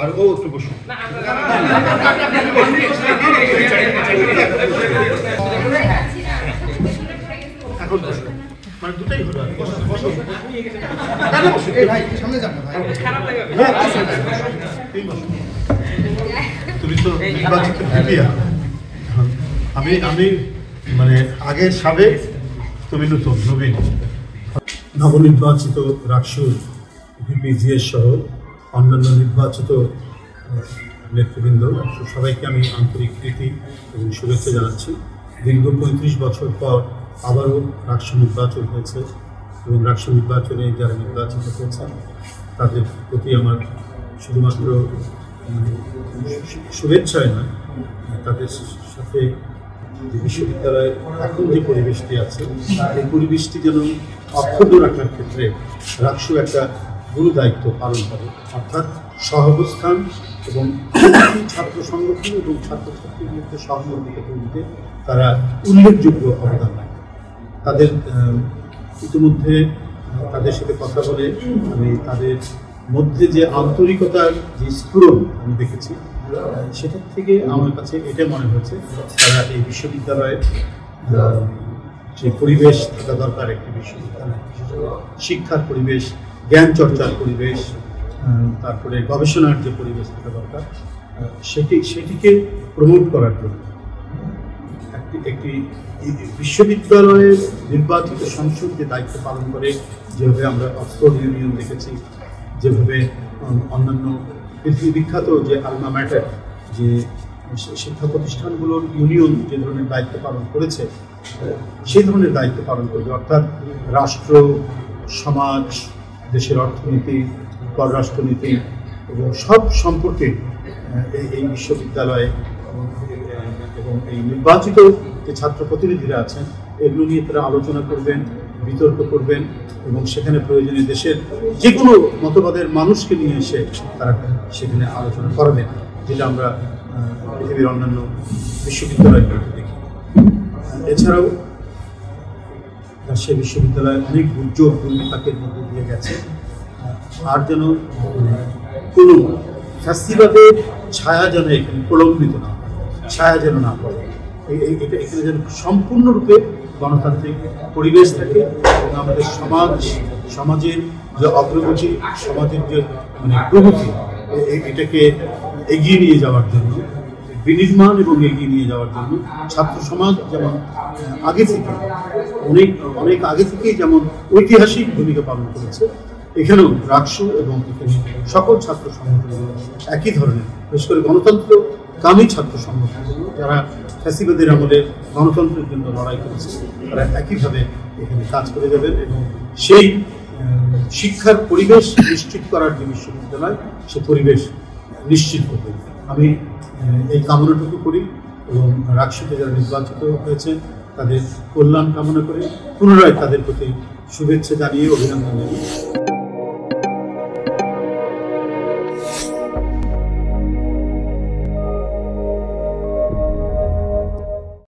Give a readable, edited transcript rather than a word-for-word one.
আর ও একটু বসুন। এখন মানে দুটাই হলো তুমি তো নির্বাচিত আমি মানে আগের সাবেক, তুমি নতুন নবীন। নবনির্বাচিত রাকসুর ভিপিজিএস সহ অন্যান্য নির্বাচিত নেতৃবৃন্দ সবাইকে আমি আন্তরিক প্রীতি এবং শুভেচ্ছা জানাচ্ছি। দীর্ঘ 35 বছর পর আবারও রাকসু নির্বাচন হয়েছে এবং রাকসু নির্বাচনে যারা নির্বাচিত হয়েছেন তাদের প্রতি আমার শুধুমাত্র শুভেচ্ছাই নয়, তাদের সাথে যে বিশ্ববিদ্যালয়ের এখন যে পরিবেশটি আছে এই পরিবেশটি যেন অক্ষুণ্ণ রাখার ক্ষেত্রে রাকসু একটা গুরু দায়িত্ব পালন করে, অর্থাৎ সহাবস্থান এবং ছাত্র সংগঠন এবং ছাত্রছাত্রীর মধ্যে সহমর্মিতা তৈরিতে তারা উল্লেখযোগ্য অবদান রাখে। তাদের ইতিমধ্যে তাদের সাথে কথা বলে আমি তাদের মধ্যে যে আন্তরিকতার যে স্ফুরণ আমি দেখেছি, সেটার থেকে আমার কাছে এটা মনে হয়েছে তারা এই বিশ্ববিদ্যালয়ের যে পরিবেশ থাকা দরকার, একটি বিশ্ববিদ্যালয় শিক্ষার পরিবেশ, জ্ঞান চর্চার পরিবেশ, তারপরে গবেষণার যে পরিবেশ থাকা দরকার, সেটিকে প্রমোট করার জন্য একটি বিশ্ববিদ্যালয়ের নির্বাচিত সংসদ যে দায়িত্ব পালন করে, যেভাবে আমরা অক্সফোর্ড ইউনিয়ন দেখেছি, যেভাবে অন্যান্য পৃথিবী বিখ্যাত যে আলমা ম্যাটার যে শিক্ষা প্রতিষ্ঠানগুলোর ইউনিয়ন যে ধরনের দায়িত্ব পালন করেছে, সেই ধরনের দায়িত্ব পালন করবে, অর্থাৎ রাষ্ট্র, সমাজ, দেশের অর্থনীতি, পররাষ্ট্রনীতি এবং সব সম্পর্কে এই বিশ্ববিদ্যালয়ে এবং এই নির্বাচিত যে ছাত্র প্রতিনিধিরা আছেন এগুলো নিয়ে তারা আলোচনা করবেন, বিতর্ক করবেন এবং সেখানে প্রয়োজনে দেশের যে কোনো মতবাদের মানুষকে নিয়ে এসে তারা সেখানে আলোচনা করবেন, যেটা আমরা পৃথিবীর অন্যান্য বিশ্ববিদ্যালয়গুলোতে দেখি। এছাড়াও সে বিশ্ববিদ্যালয় অনেক দুর্যোগ দুর্বিপাকের মধ্যে দিয়ে গেছে, আর যেন কোনো ফ্যাসিবাদের ছায়া যেন এখানে প্রলম্বিত না হয়, ছায়া যেন না পড়ে, এটা এখানে যেন সম্পূর্ণরূপে গণতান্ত্রিক পরিবেশ থাকে এবং আমাদের সমাজের যে অগ্রগতি, সমাজের যে প্রগতি, এটাকে এগিয়ে নিয়ে যাওয়ার জন্য, বিনির্মাণ এবং এগিয়ে নিয়ে যাওয়ার জন্য ছাত্র সমাজ যেমন আগে থেকে অনেক আগে থেকেই যেমন ঐতিহাসিক ভূমিকা পালন করেছে, এখানেও রাকসু এবং এখানে সকল ছাত্র সংগঠনগুলো একই ধরনের, বিশেষ করে গণতন্ত্রকামী ছাত্র সংগঠনগুলো যারা ফ্যাসিবাদের আমলে গণতন্ত্রের জন্য লড়াই করেছে, তারা একইভাবে এখানে কাজ করে যাবেন এবং সেই শিক্ষার পরিবেশ নিশ্চিত করার যে বিশ্ববিদ্যালয়, সে পরিবেশ নিশ্চিত করবে। আমি এই কামনাটুকু করি এবং রাকসুতে যারা নির্বাচিত হয়েছে তাদের কল্যাণ কামনা করে পুনরায় তাদের প্রতি শুভেচ্ছা জানিয়ে অভিনন্দন জানিয়ে